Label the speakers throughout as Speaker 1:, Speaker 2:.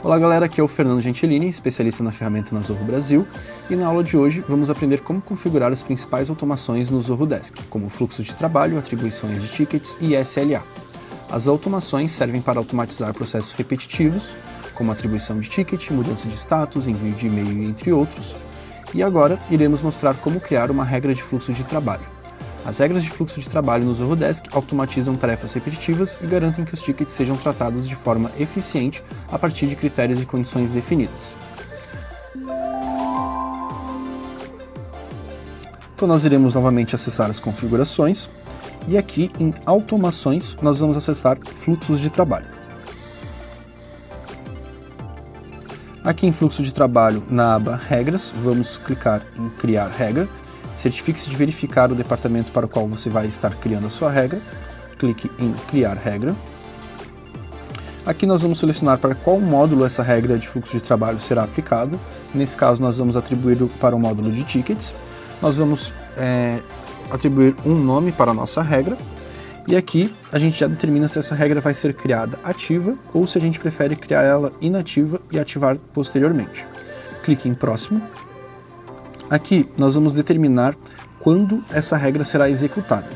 Speaker 1: Olá galera, aqui é o Fernando Gentilini, especialista na ferramenta na Zorro Brasil, e na aula de hoje vamos aprender como configurar as principais automações no Zorro Desk, como fluxo de trabalho, atribuições de tickets e SLA. As automações servem para automatizar processos repetitivos, como atribuição de ticket, mudança de status, envio de e-mail, entre outros. E agora iremos mostrar como criar uma regra de fluxo de trabalho. As regras de fluxo de trabalho no Zorro Desk automatizam tarefas repetitivas e garantem que os tickets sejam tratados de forma eficiente a partir de critérios e condições definidas. Então nós iremos novamente acessar as configurações e aqui em automações nós vamos acessar fluxos de trabalho. Aqui em fluxo de trabalho, na aba regras, vamos clicar em criar regra. Certifique-se de verificar o departamento para o qual você vai estar criando a sua regra. Clique em criar regra. Aqui nós vamos selecionar para qual módulo essa regra de fluxo de trabalho será aplicada. Nesse caso nós vamos atribuir para o módulo de tickets. Nós vamos atribuir um nome para a nossa regra. E aqui a gente já determina se essa regra vai ser criada ativa ou se a gente prefere criar ela inativa e ativar posteriormente. Clique em próximo. Aqui nós vamos determinar quando essa regra será executada.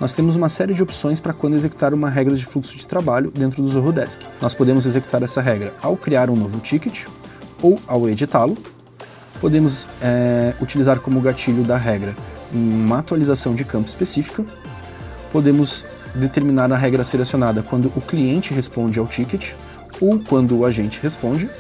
Speaker 1: Nós temos uma série de opções para quando executar uma regra de fluxo de trabalho dentro do Zorro Desk. Nós podemos executar essa regra ao criar um novo ticket ou ao editá-lo. Podemos utilizar como gatilho da regra uma atualização de campo específica. Podemos determinar a regra ser acionada quando o cliente responde ao ticket ou quando o agente responde.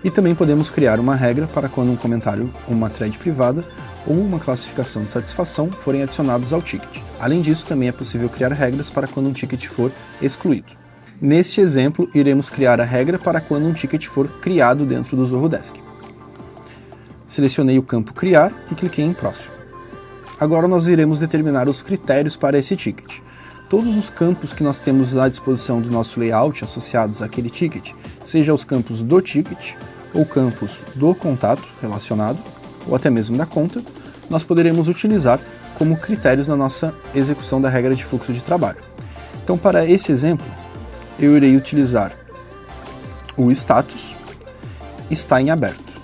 Speaker 1: E também podemos criar uma regra para quando um comentário, uma thread privada ou uma classificação de satisfação forem adicionados ao ticket. Além disso, também é possível criar regras para quando um ticket for excluído. Neste exemplo, iremos criar a regra para quando um ticket for criado dentro do Zorro Desk. Selecionei o campo criar e cliquei em próximo. Agora nós iremos determinar os critérios para esse ticket. Todos os campos que nós temos à disposição do nosso layout associados àquele ticket, seja os campos do ticket, ou campos do contato relacionado, ou até mesmo da conta, nós poderemos utilizar como critérios na nossa execução da regra de fluxo de trabalho. Então, para esse exemplo, eu irei utilizar o status está em aberto.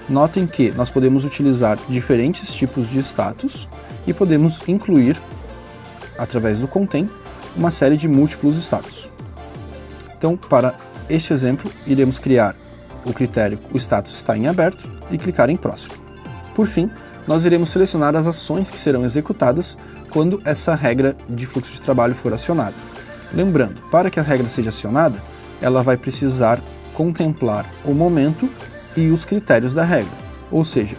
Speaker 1: Notem que nós podemos utilizar diferentes tipos de status e podemos incluir, através do contém, uma série de múltiplos status. Então, para este exemplo, iremos criar o critério o status está em aberto e clicar em próximo. Por fim, nós iremos selecionar as ações que serão executadas quando essa regra de fluxo de trabalho for acionada. Lembrando, para que a regra seja acionada, ela vai precisar contemplar o momento e os critérios da regra, ou seja,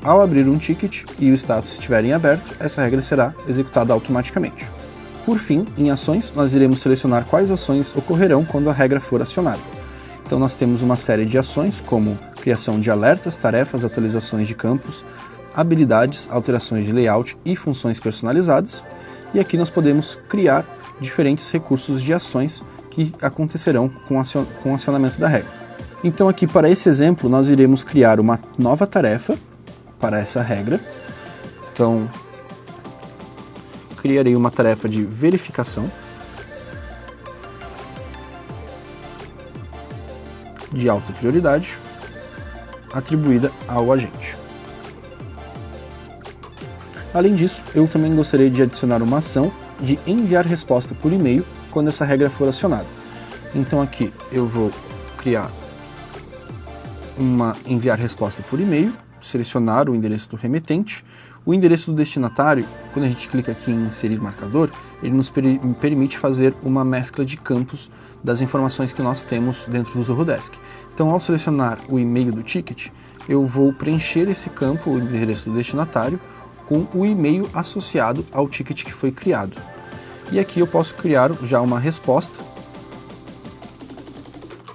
Speaker 1: ao abrir um ticket e o status estiver em aberto, essa regra será executada automaticamente. Por fim, em ações, nós iremos selecionar quais ações ocorrerão quando a regra for acionada. Então nós temos uma série de ações, como criação de alertas, tarefas, atualizações de campos, habilidades, alterações de layout e funções personalizadas. E aqui nós podemos criar diferentes recursos de ações que acontecerão com o acionamento da regra. Então aqui para esse exemplo, nós iremos criar uma nova tarefa para essa regra. Então, criarei uma tarefa de verificação de alta prioridade atribuída ao agente. Além disso, eu também gostaria de adicionar uma ação de enviar resposta por e-mail quando essa regra for acionada. Então aqui eu vou criar uma enviar resposta por e-mail, selecionar o endereço do remetente. O endereço do destinatário, quando a gente clica aqui em inserir marcador, ele nos permite fazer uma mescla de campos das informações que nós temos dentro do Zorro Desk. Então, ao selecionar o e-mail do ticket, eu vou preencher esse campo, o endereço do destinatário, com o e-mail associado ao ticket que foi criado. E aqui eu posso criar já uma resposta,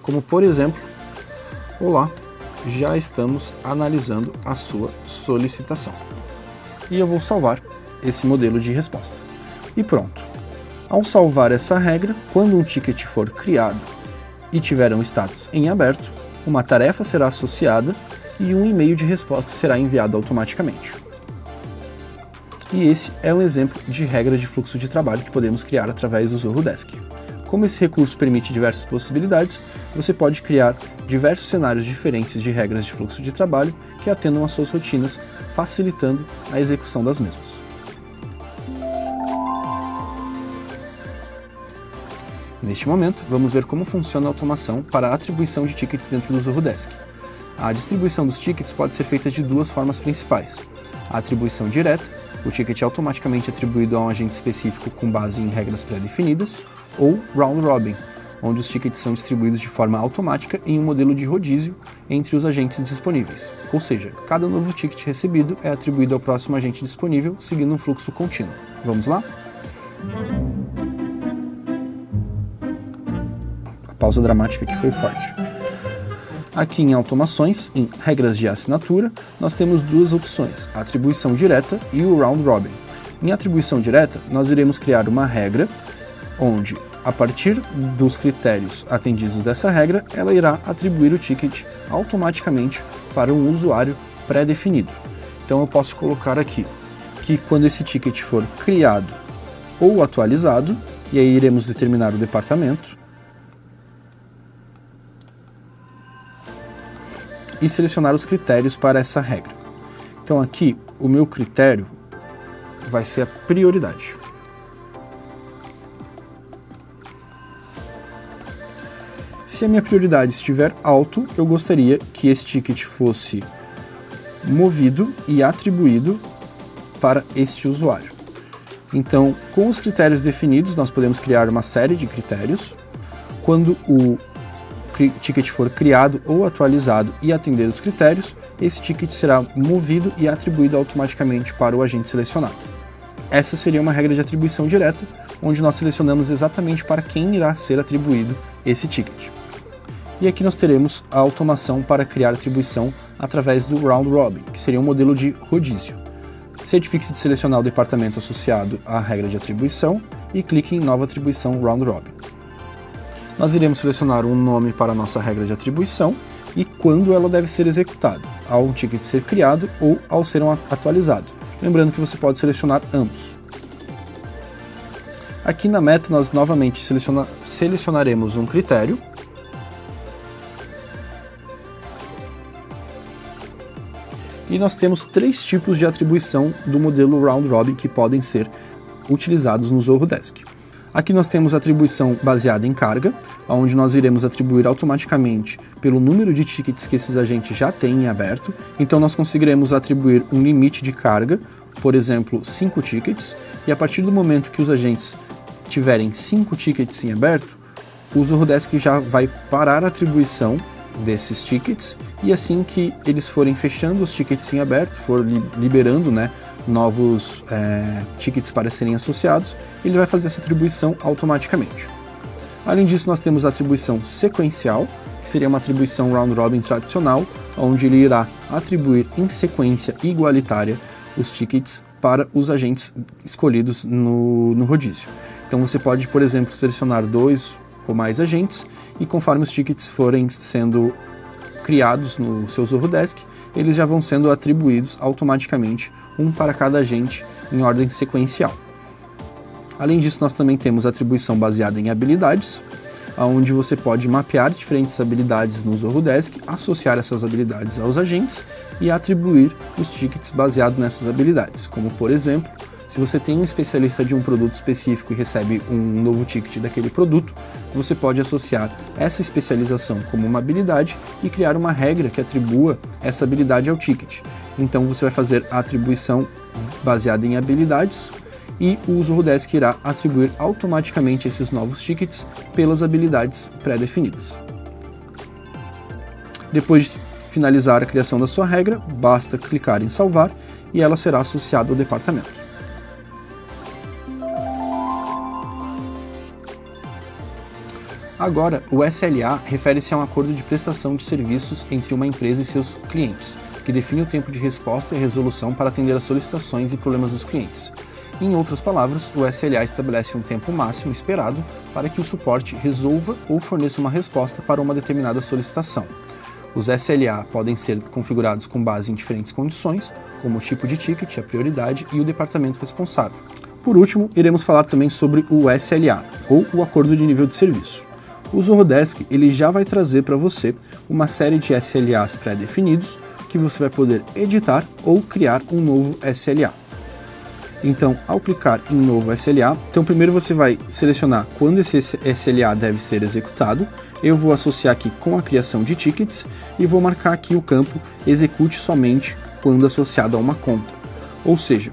Speaker 1: como por exemplo, olá, já estamos analisando a sua solicitação. E eu vou salvar esse modelo de resposta. E pronto. Ao salvar essa regra, quando um ticket for criado e tiver um status em aberto, uma tarefa será associada e um e-mail de resposta será enviado automaticamente. E esse é um exemplo de regra de fluxo de trabalho que podemos criar através do Zorro Desk. Como esse recurso permite diversas possibilidades, você pode criar diversos cenários diferentes de regras de fluxo de trabalho que atendam às suas rotinas, facilitando a execução das mesmas. Neste momento, vamos ver como funciona a automação para a atribuição de tickets dentro do Zoho Desk. A distribuição dos tickets pode ser feita de duas formas principais. A atribuição direta, o ticket é automaticamente atribuído a um agente específico com base em regras pré-definidas, ou round robin, onde os tickets são distribuídos de forma automática em um modelo de rodízio entre os agentes disponíveis. Ou seja, cada novo ticket recebido é atribuído ao próximo agente disponível, seguindo um fluxo contínuo. Vamos lá? A pausa dramática aqui foi forte. Aqui em automações, em regras de assinatura, nós temos duas opções, a atribuição direta e o round robin. Em atribuição direta, nós iremos criar uma regra onde, a partir dos critérios atendidos dessa regra, ela irá atribuir o ticket automaticamente para um usuário pré-definido. Então eu posso colocar aqui que quando esse ticket for criado ou atualizado, e aí iremos determinar o departamento, e selecionar os critérios para essa regra. Então aqui, o meu critério vai ser a prioridade. Se a minha prioridade estiver alto, eu gostaria que esse ticket fosse movido e atribuído para este usuário. Então, com os critérios definidos, nós podemos criar uma série de critérios. Quando o ticket for criado ou atualizado e atender os critérios, esse ticket será movido e atribuído automaticamente para o agente selecionado. Essa seria uma regra de atribuição direta, onde nós selecionamos exatamente para quem irá ser atribuído esse ticket. E aqui nós teremos a automação para criar atribuição através do round robin, que seria um modelo de rodízio. Certifique-se de selecionar o departamento associado à regra de atribuição e clique em nova atribuição round robin. Nós iremos selecionar um nome para a nossa regra de atribuição e quando ela deve ser executada, ao um ticket ser criado ou ao ser atualizado. Lembrando que você pode selecionar ambos. Aqui na meta nós novamente selecionaremos um critério. E nós temos três tipos de atribuição do modelo round robin que podem ser utilizados no Zoho Desk. Aqui nós temos a atribuição baseada em carga, onde nós iremos atribuir automaticamente pelo número de tickets que esses agentes já têm em aberto. Então nós conseguiremos atribuir um limite de carga, por exemplo, 5 tickets, e a partir do momento que os agentes tiverem 5 tickets em aberto, o Zoho Desk já vai parar a atribuição desses tickets, e assim que eles forem fechando os tickets em aberto, for liberando, novos tickets para serem associados, ele vai fazer essa atribuição automaticamente. Além disso, nós temos a atribuição sequencial, que seria uma atribuição round robin tradicional, onde ele irá atribuir em sequência igualitária os tickets para os agentes escolhidos no rodízio. Então você pode, por exemplo, selecionar 2 ou mais agentes, e conforme os tickets forem sendo criados no seu Zoho Desk, eles já vão sendo atribuídos automaticamente, um para cada agente em ordem sequencial. Além disso, nós também temos a atribuição baseada em habilidades, onde você pode mapear diferentes habilidades no Zoho Desk, associar essas habilidades aos agentes e atribuir os tickets baseados nessas habilidades, como por exemplo, se você tem um especialista de um produto específico e recebe um novo ticket daquele produto, você pode associar essa especialização como uma habilidade e criar uma regra que atribua essa habilidade ao ticket. Então você vai fazer a atribuição baseada em habilidades e o Zoho Desk irá atribuir automaticamente esses novos tickets pelas habilidades pré-definidas. Depois de finalizar a criação da sua regra, basta clicar em salvar e ela será associada ao departamento. Agora, o SLA refere-se a um acordo de prestação de serviços entre uma empresa e seus clientes, que define o tempo de resposta e resolução para atender às solicitações e problemas dos clientes. Em outras palavras, o SLA estabelece um tempo máximo esperado para que o suporte resolva ou forneça uma resposta para uma determinada solicitação. Os SLA podem ser configurados com base em diferentes condições, como o tipo de ticket, a prioridade e o departamento responsável. Por último, iremos falar também sobre o SLA, ou o Acordo de Nível de Serviço. O Zorodesk ele já vai trazer para você uma série de SLAs pré-definidos que você vai poder editar ou criar um novo SLA. Então, ao clicar em novo SLA, primeiro você vai selecionar quando esse SLA deve ser executado. Eu vou associar aqui com a criação de tickets e vou marcar aqui o campo execute somente quando associado a uma conta. Ou seja,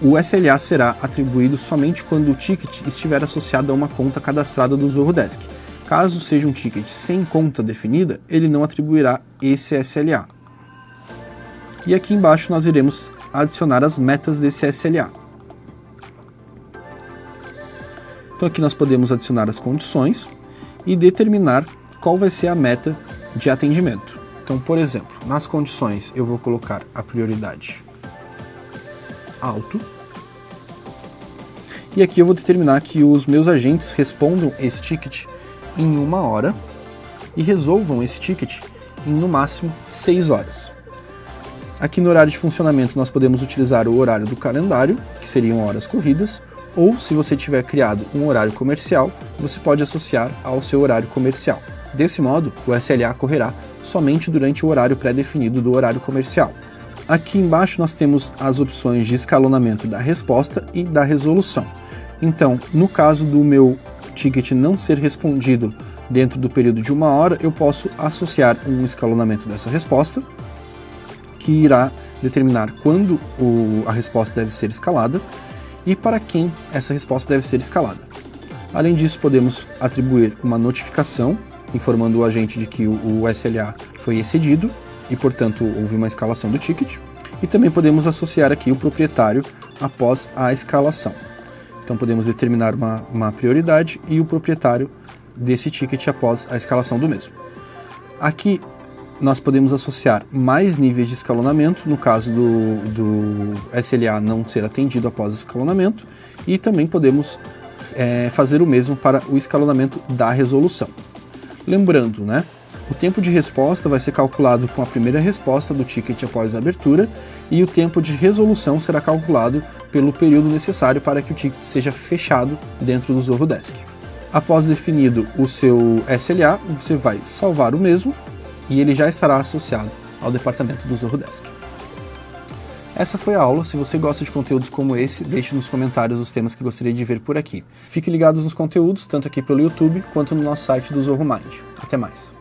Speaker 1: o SLA será atribuído somente quando o ticket estiver associado a uma conta cadastrada do Zorodesk. Caso seja um ticket sem conta definida, ele não atribuirá esse SLA. E aqui embaixo nós iremos adicionar as metas desse SLA. Então aqui nós podemos adicionar as condições e determinar qual vai ser a meta de atendimento. Então, por exemplo, nas condições eu vou colocar a prioridade alto. E aqui eu vou determinar que os meus agentes respondam esse ticket em 1 hora e resolvam esse ticket em no máximo 6 horas. Aqui no horário de funcionamento nós podemos utilizar o horário do calendário, que seriam horas corridas, ou se você tiver criado um horário comercial, você pode associar ao seu horário comercial. Desse modo, o SLA correrá somente durante o horário pré-definido do horário comercial. Aqui embaixo nós temos as opções de escalonamento da resposta e da resolução. Então, no caso do meu ticket não ser respondido dentro do período de 1 hora, eu posso associar um escalonamento dessa resposta, que irá determinar quando a resposta deve ser escalada e para quem essa resposta deve ser escalada. Além disso, podemos atribuir uma notificação informando o agente de que o SLA foi excedido e, portanto, houve uma escalação do ticket. E também podemos associar aqui o proprietário após a escalação. Então podemos determinar uma prioridade e o proprietário desse ticket após a escalação do mesmo. Aqui nós podemos associar mais níveis de escalonamento, no caso do SLA não ser atendido após o escalonamento, e também podemos fazer o mesmo para o escalonamento da resolução. Lembrando, né, o tempo de resposta vai ser calculado com a primeira resposta do ticket após a abertura, e o tempo de resolução será calculado pelo período necessário para que o ticket seja fechado dentro do Zorodesk. Após definido o seu SLA, você vai salvar o mesmo, e ele já estará associado ao departamento do Zorodesk. Essa foi a aula. Se você gosta de conteúdos como esse, deixe nos comentários os temas que gostaria de ver por aqui. Fique ligados nos conteúdos, tanto aqui pelo YouTube quanto no nosso site do Zorro Mind. Até mais!